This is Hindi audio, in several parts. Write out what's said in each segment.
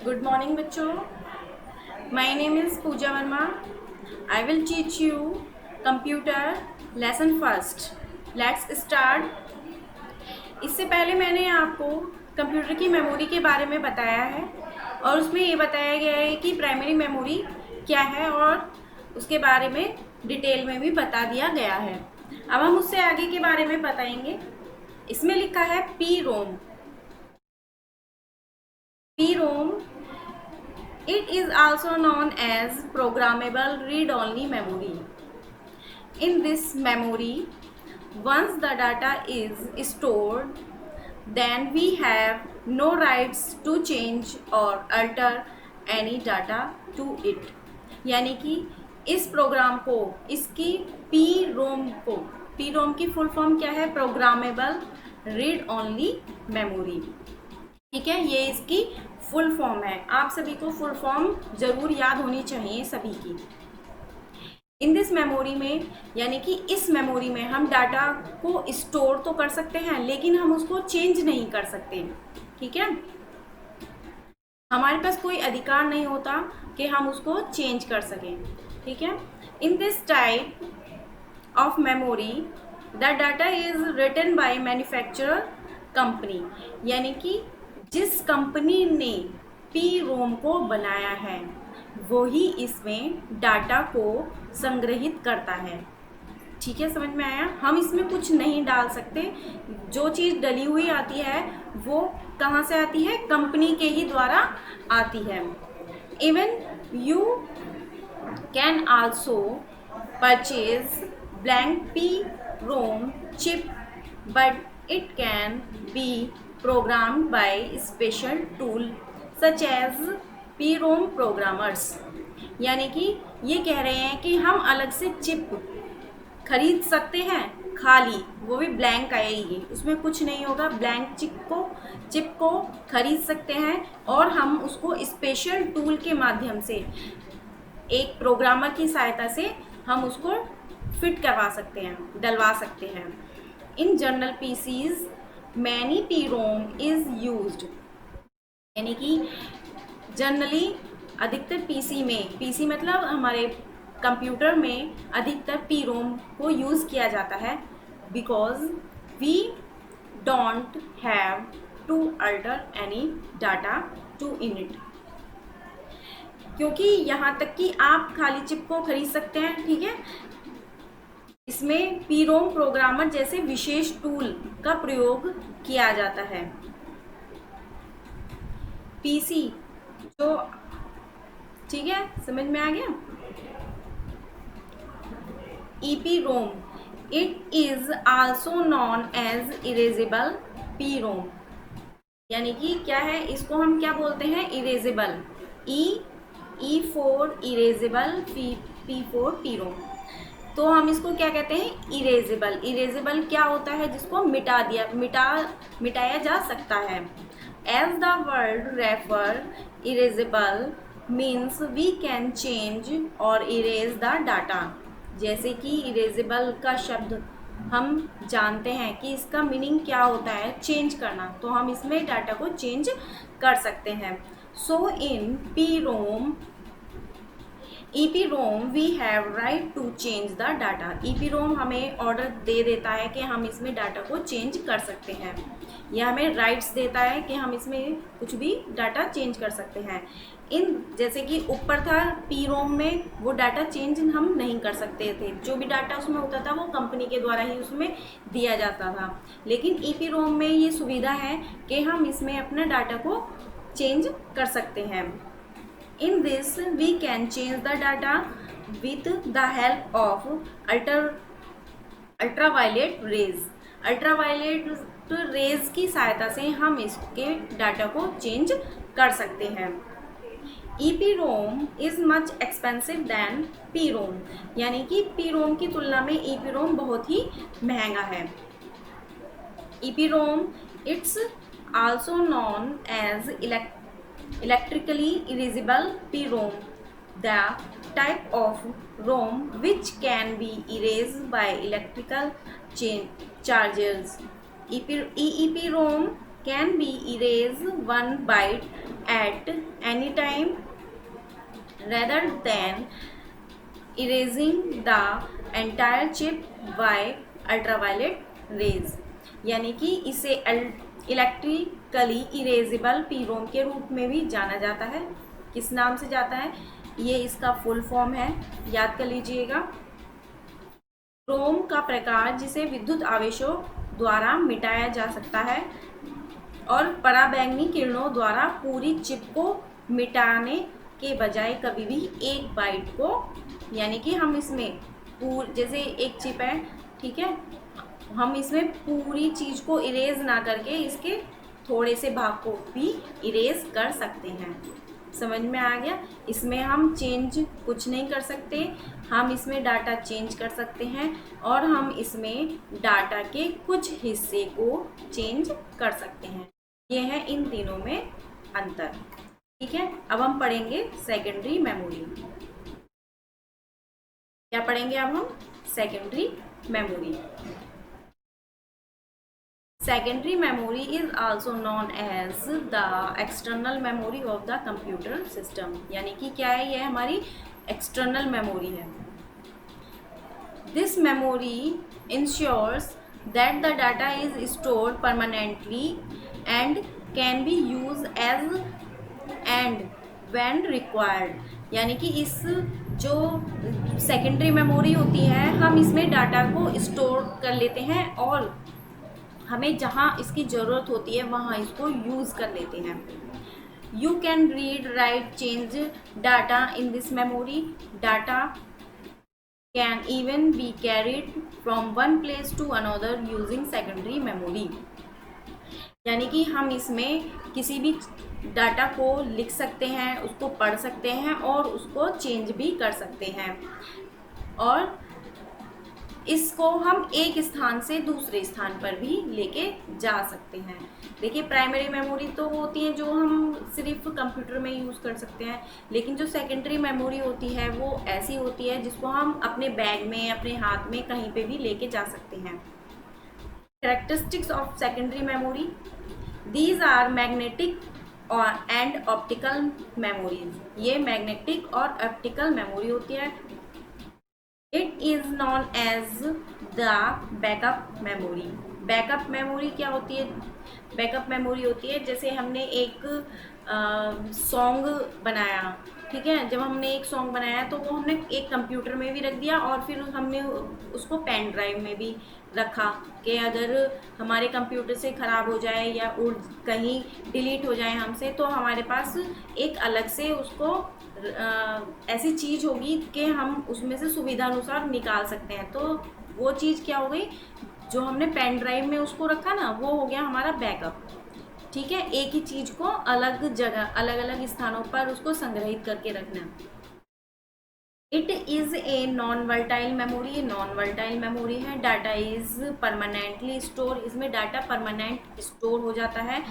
Good morning बच्चों. My name is Pooja Verma. I will teach you computer lesson first. Let's start. इससे पहले मैंने आपको कंप्यूटर की मेमोरी के बारे में बताया है और उसमें ये बताया गया है कि प्राइमरी मेमोरी क्या है और उसके बारे में डिटेल में भी बता दिया गया है. अब हम उससे आगे के बारे में बताएंगे. इसमें लिखा है P ROM. P ROM, it is also known as programmable read-only memory. In this memory, once the data is stored, then we have no rights to change or alter any data to it. यानी कि इस प्रोग्राम को, इसकी पी रोम की फुल फॉर्म क्या है? Programmable read only memory. ठीक है, ये इसकी फुल फॉर्म है. आप सभी को फुल फॉर्म जरूर याद होनी चाहिए सभी की. इन दिस मेमोरी में, यानी कि इस मेमोरी में हम डाटा को स्टोर तो कर सकते हैं लेकिन हम उसको चेंज नहीं कर सकते. ठीक है, हमारे पास कोई अधिकार नहीं होता कि हम उसको चेंज कर सकें. ठीक है, in this type of memory the data is written by manufacturer company. यानी कि जिस कंपनी ने पी रोम को बनाया है वही इसमें डाटा को संग्रहित करता है. ठीक है, समझ में आया? हम इसमें कुछ नहीं डाल सकते. जो चीज़ डली हुई आती है वो कहाँ से आती है? कंपनी के ही द्वारा आती है. Even you can also purchase blank P ROM chip but it can be programmed by special tool such as PROM programmers. यानी कि ये कह रहे हैं कि हम अलग से चिप खरीद सकते हैं, खाली, वो भी ब्लैंक आएगी, उसमें कुछ नहीं होगा. ब्लैंक चिप को खरीद सकते हैं और हम उसको स्पेशल टूल के माध्यम से, एक प्रोग्रामर की सहायता से हम उसको फिट करवा सकते हैं, डलवा सकते हैं. In general PCs many P ROM is used. यानी कि जनरली अधिकतर पीसी में, पीसी मतलब हमारे कंप्यूटर में अधिकतर पी रोम को यूज़ किया जाता है because we don't have to alter any data to in it. क्योंकि यहाँ तक कि आप खाली चिप को खरीद सकते हैं. ठीक है, इसमें पी रोम प्रोग्रामर जैसे विशेष टूल का प्रयोग किया जाता है. पीसी जो, ठीक है, समझ में आ गया? EP ROM, it is also known as erasable P ROM. यानी कि क्या है, इसको हम क्या बोलते हैं? Erasable. E for erasable, P for P ROM. तो हम इसको क्या कहते हैं? इरेजेबल. इरेजेबल क्या होता है? जिसको मिटाया जा सकता है. As the word refer, erasable means we can change और इरेज द डाटा. जैसे कि इरेजेबल का शब्द हम जानते हैं कि इसका मीनिंग क्या होता है? चेंज करना. तो हम इसमें डाटा को चेंज कर सकते हैं. So in PROM, EPROM we have right to change the data. EPROM हमें ऑर्डर दे देता है कि हम इसमें डाटा को चेंज कर सकते हैं. यह हमें राइट्स देता है कि हम इसमें कुछ भी डाटा चेंज कर सकते हैं. जैसे कि ऊपर था PROM में, वो डाटा चेंज हम नहीं कर सकते थे. जो भी डाटा उसमें होता था वो कंपनी के द्वारा ही उसमें दिया जाता था. लेकिन EPROM में ये सुविधा है कि हम इसमें अपना डाटा को चेंज कर सकते हैं. In this, we can change the data with the help of ultraviolet rays. Ultraviolet rays की सहायता से हम इसके डाटा को चेंज कर सकते हैं. EPROM is much expensive than PROM. यानी कि PROM की तुलना में EPROM बहुत ही महंगा है. EPROM, it's also known as electrically erasable PROM, the type of ROM which can be erased by electrical charges. EEPROM can be erased one byte at any time rather than erasing the entire chip by ultraviolet rays। यानी कि इसे इलेक्ट्रिकली इरेजेबल पीरोम के रूप में भी जाना जाता है। किस नाम से जाता है? ये इसका फुल फॉर्म है, याद कर लीजिएगा। क्रोम का प्रकार जिसे विद्युत आवेशों द्वारा मिटाया जा सकता है और पराबैंगनी किरणों द्वारा पूरी चिप को मिटाने के बजाय कभी भी एक बाइट को, यानी कि हम इसमें जैसे एक चिप है, ठीक है, हम इसमें पूरी चीज़ को इरेज ना करके इसके थोड़े से भाग को भी इरेज कर सकते हैं। समझ में आ गया? इसमें हम चेंज कुछ नहीं कर सकते, हम इसमें डाटा चेंज कर सकते हैं और हम इसमें डाटा के कुछ हिस्से को चेंज कर सकते हैं। ये है इन तीनों में अंतर। ठीक है, अब हम पढ़ेंगे सेकेंडरी मेमोरी। क्या पढ़ेंगे अब हम? Secondary memory. Secondary memory is also known as the external memory of the computer system. यानी कि क्या है? ये हमारी एक्सटर्नल मेमोरी है। This memory ensures that the data is stored permanently and can be use as and when required. यानी कि इस जो सेकेंडरी मेमोरी होती है, हम इसमें डाटा को स्टोर कर लेते हैं और हमें जहाँ इसकी ज़रूरत होती है वहाँ इसको यूज़ कर लेते हैं। You can read, write, change data in this memory. Data can even be carried from one place to another using secondary memory. यानी कि हम इसमें किसी भी डाटा को लिख सकते हैं, उसको पढ़ सकते हैं और उसको चेंज भी कर सकते हैं और इसको हम एक स्थान से दूसरे स्थान पर भी लेके जा सकते हैं। देखिए, प्राइमरी मेमोरी तो होती है जो हम सिर्फ कंप्यूटर में यूज़ कर सकते हैं, लेकिन जो सेकेंडरी मेमोरी होती है वो ऐसी होती है जिसको हम अपने बैग में, अपने हाथ में, कहीं पे भी लेके जा सकते हैं। Characteristics of secondary memory, these are magnetic and optical memories. ये मैग्नेटिक और ऑप्टिकल मेमोरी होती है। It is known as the backup memory. Backup memory क्या होती है? बैकअप मेमोरी होती है जैसे हमने एक सॉन्ग बनाया, ठीक है, जब हमने एक सॉन्ग बनाया तो वो हमने एक कंप्यूटर में भी रख दिया और फिर हमने उसको पेन ड्राइव में भी रखा कि अगर हमारे कंप्यूटर से ख़राब हो जाए या उड़ कहीं डिलीट हो जाए हमसे, तो हमारे पास एक अलग से उसको ऐसी चीज़ होगी कि हम उसमें से सुविधा अनुसार निकाल सकते हैं। तो वो चीज़ क्या हो गई? जो हमने पेन ड्राइव में उसको रखा ना, वो हो गया हमारा बैकअप। ठीक है, एक ही चीज़ को अलग जगह, अलग अलग स्थानों पर उसको संग्रहित करके रखना। It is a non volatile memory. Non volatile memory है। Data is permanently store. इसमें डाटा परमानेंट स्टोर हो जाता है।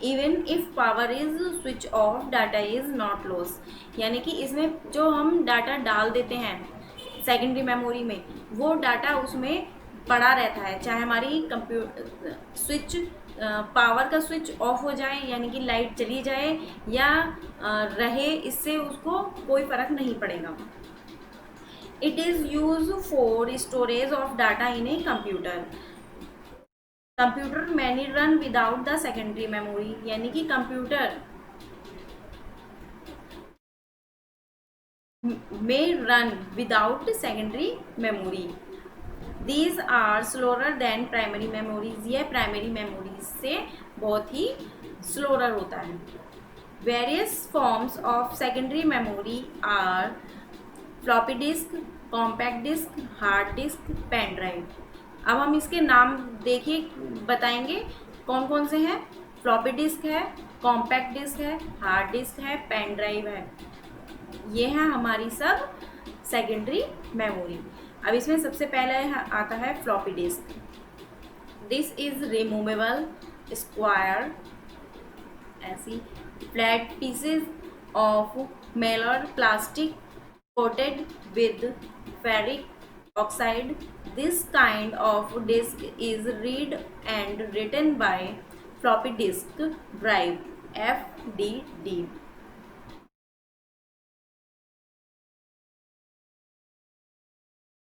Even if power is switch off, data is not loss. यानी कि इसमें जो हम डाटा डाल देते हैं सेकेंडरी मेमोरी में, वो डाटा उसमें पड़ा रहता है, चाहे हमारी कंप्यूटर स्विच पावर का स्विच ऑफ हो जाए, यानी कि लाइट चली जाए या रहे, इससे उसको कोई फ़र्क नहीं पड़ेगा। It is used for storage of data in a computer. Computer may run without the secondary memory. यानी कि computer may run without secondary memory. These are slower than primary memories. यह प्राइमरी मेमोरीज से बहुत ही स्लोअर होता है। Various forms of secondary memory are floppy disk, compact disk, hard disk, pen drive. अब हम इसके नाम देखिए, बताएंगे कौन कौन से हैं। फ्लॉपी डिस्क है, कॉम्पैक्ट डिस्क है, हार्ड डिस्क है, पेन ड्राइव है। ये है हमारी सब सेकेंडरी मेमोरी। अब इसमें सबसे पहले आता है floppy disk. This is removable square, ऐसी flat pieces of Mylar plastic coated with ferric oxide. This kind of disk is read and written by floppy disk drive FDD।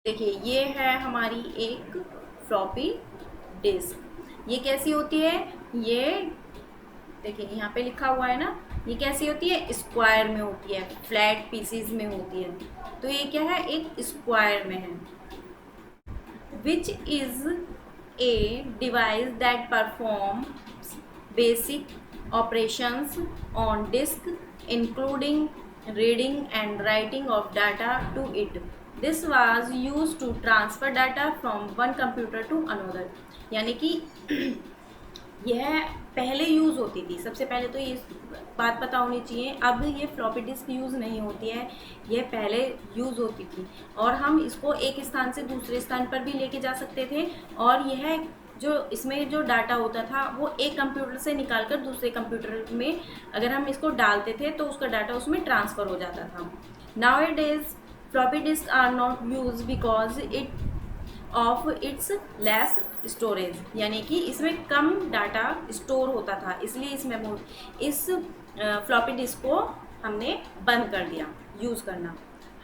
देखिए ये है हमारी एक फ्लॉपी डिस्क। ये कैसी होती है, ये देखिए यहाँ पे लिखा हुआ है ना, ये कैसी होती है, स्क्वायर में होती है, फ्लैट पीसीज में होती है। तो ये क्या है, एक स्क्वायर में है। Which is a device that performs basic operations on disk including reading and writing of data to it. This was use to transfer data from one computer to another. यानी कि यह पहले यूज़ होती थी, सबसे पहले तो ये बात पता होनी चाहिए। अब ये फ्लॉपी डिस्क यूज़ नहीं होती है, यह पहले यूज़ होती थी और हम इसको एक स्थान से दूसरे स्थान पर भी लेके जा सकते थे। और यह जो इसमें जो डाटा होता था वो एक कंप्यूटर से निकाल कर दूसरे कंप्यूटर में अगर हम इसको डालते थे तो उसका डाटा उसमें ट्रांसफ़र हो जाता था। Now it is floppy disk are not use because it of its less storage. यानी कि इसमें कम डाटा स्टोर होता था, इसलिए इस फ्लॉपी डिस्क को हमने बंद कर दिया यूज़ करना।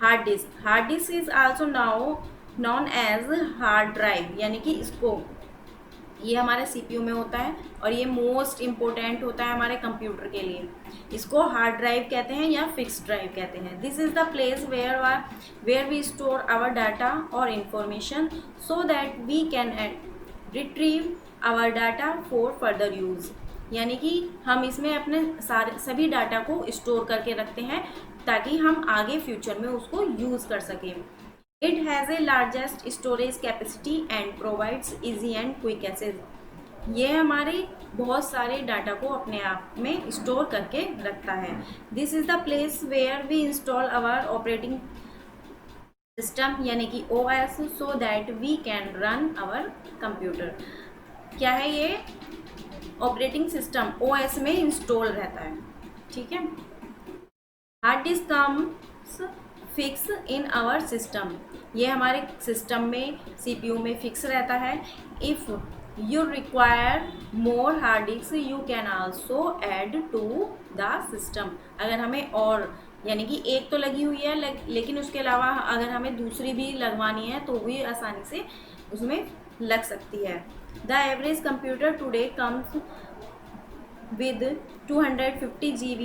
Hard disk is also now known as hard drive. यानी कि इसको, ये हमारे CPU में होता है और ये मोस्ट इम्पोर्टेंट होता है हमारे कंप्यूटर के लिए। इसको हार्ड ड्राइव कहते हैं या फिक्स ड्राइव कहते हैं। This is the place where we store our data और information so that we can retrieve our data for further use. यानी कि हम इसमें अपने सभी डाटा को स्टोर करके रखते हैं ताकि हम आगे फ्यूचर में उसको यूज़ कर सकें। It has a largest storage capacity and provides easy and quick access. ये हमारे बहुत सारे डाटा को अपने आप में स्टोर करके रखता है। This is the place where we install our operating system यानी कि OS so that we can run our computer। क्या है ये, ऑपरेटिंग सिस्टम OS में इंस्टॉल रहता है, ठीक है। Hard disk comes fix in our system. ये हमारे सिस्टम में CPU में फिक्स रहता है। If you require more hard disk you can also add to the system. अगर हमें और, यानी कि एक तो लगी हुई है लेकिन उसके अलावा अगर हमें दूसरी भी लगवानी है तो भी आसानी से उसमें लग सकती है। The average computer today comes with 250 GB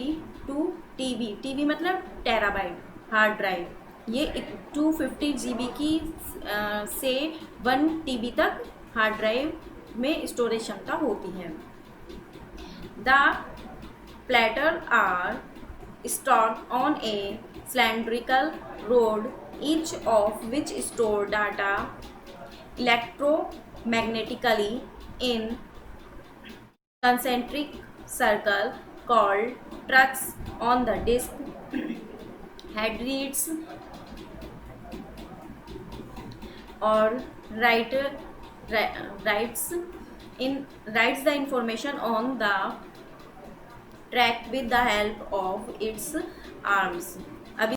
to TB मतलब टेराबाइट हार्ड ड्राइव। ये 250 GB की से 1 TB तक हार्ड ड्राइव में स्टोरेज क्षमता होती है। The platter are stacked on a cylindrical rod each of which store data electromagnetically in concentric circle called trucks on the disk. Head reads or writes the information on the track with the help of its arms.